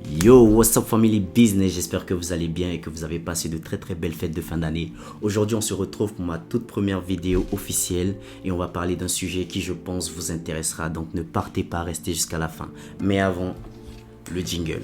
Yo, what's up family business, j'espère que vous allez bien et que vous avez passé de très belles fêtes de fin d'année. Aujourd'hui on se retrouve pour ma toute première vidéo officielle et on va parler d'un sujet qui je pense vous intéressera, donc ne partez pas, restez jusqu'à la fin. Mais avant, le jingle.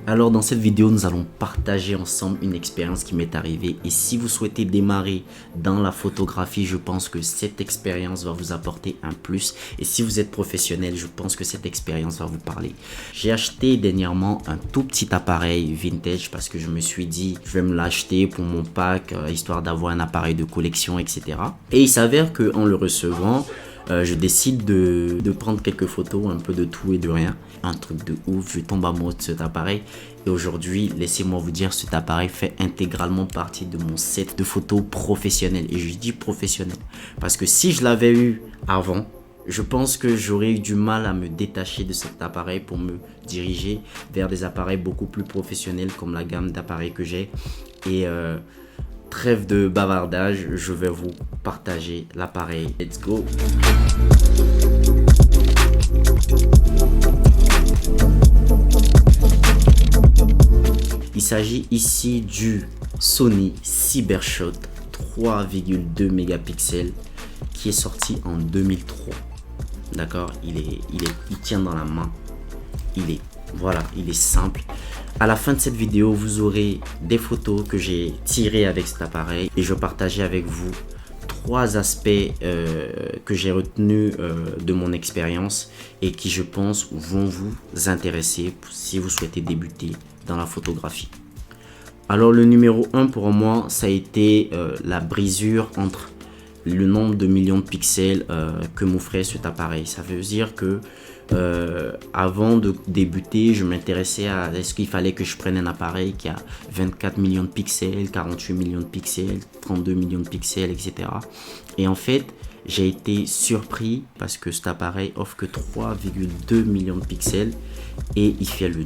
Alors dans cette vidéo, nous allons partager ensemble une expérience qui m'est arrivée et si vous souhaitez démarrer dans la photographie, je pense que cette expérience va vous apporter un plus et si vous êtes professionnel, je pense que cette expérience va vous parler. J'ai acheté dernièrement un tout petit appareil vintage parce que je me suis dit je vais me l'acheter pour mon pack histoire d'avoir un appareil de collection, etc. Et il s'avère qu'en le recevant, je décide de prendre quelques photos, un peu de tout et de rien. Un truc de ouf, je tombe amoureux de cet appareil. Et aujourd'hui, laissez-moi vous dire, cet appareil fait intégralement partie de mon set de photos professionnel. Et je dis professionnel parce que si je l'avais eu avant, je pense que j'aurais eu du mal à me détacher de cet appareil pour me diriger vers des appareils beaucoup plus professionnels comme la gamme d'appareils que j'ai. Et trêve de bavardage, je vais vous partager l'appareil. Let's go! Il s'agit ici du Sony Cybershot 3,2 mégapixels qui est sorti en 2003. D'accord, il tient dans la main. Il est simple. À la fin de cette vidéo, vous aurez des photos que j'ai tirées avec cet appareil et je partagerai avec vous trois aspects que j'ai retenus de mon expérience et qui je pense vont vous intéresser si vous souhaitez débuter dans la photographie. Alors le numéro 1 pour moi, ça a été la brisure entre le nombre de millions de pixels que m'offrait cet appareil. Ça veut dire que avant de débuter, je m'intéressais à est-ce qu'il fallait que je prenne un appareil qui a 24 millions de pixels, 48 millions de pixels, 32 millions de pixels, etc. Et en fait, j'ai été surpris parce que cet appareil offre que 3,2 millions de pixels et il fait le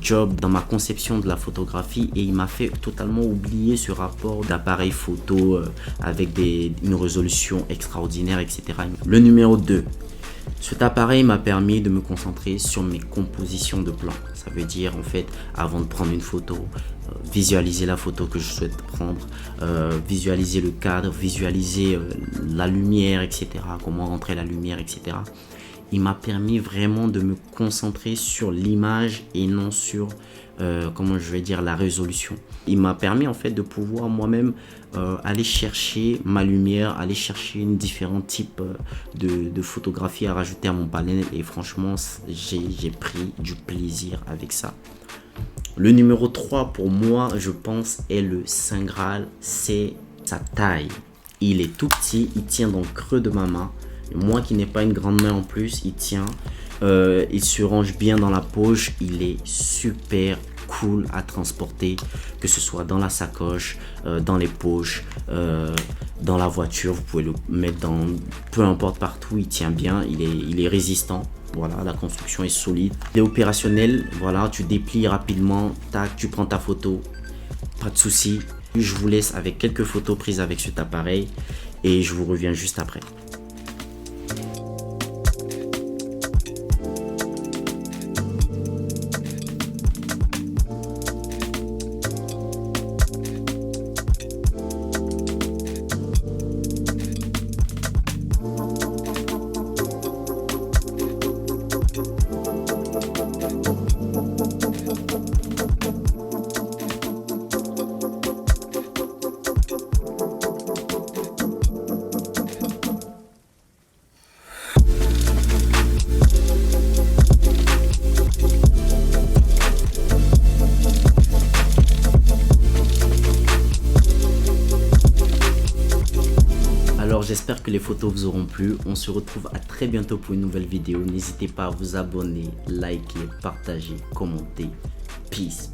job dans ma conception de la photographie et il m'a fait totalement oublier ce rapport d'appareil photo avec une résolution extraordinaire, etc. Le numéro 2. Cet appareil m'a permis de me concentrer sur mes compositions de plans. Ça veut dire en fait, avant de prendre une photo, visualiser la photo que je souhaite prendre, visualiser le cadre, visualiser la lumière, etc. Comment rentrer la lumière, etc. Il m'a permis vraiment de me concentrer sur l'image et non sur la résolution. Il m'a permis en fait de pouvoir moi-même aller chercher ma lumière, aller chercher différents types de photographies à rajouter à mon panel et franchement j'ai pris du plaisir avec ça. Le numéro 3 pour moi je pense est le Saint Graal, c'est sa taille. Il est tout petit, il tient dans le creux de ma main. Moi qui n'ai pas une grande main en plus, il tient, il se range bien dans la poche, il est super cool à transporter, que ce soit dans la sacoche, dans les poches, dans la voiture, vous pouvez le mettre dans peu importe partout, il tient bien, il est résistant. Voilà, la construction est solide. Il est opérationnel, voilà, tu déplies rapidement, tac, tu prends ta photo, pas de souci. Je vous laisse avec quelques photos prises avec cet appareil et je vous reviens juste après. Alors j'espère que les photos vous auront plu. On se retrouve à très bientôt pour une nouvelle vidéo. N'hésitez pas à vous abonner, liker, partager, commenter. Peace.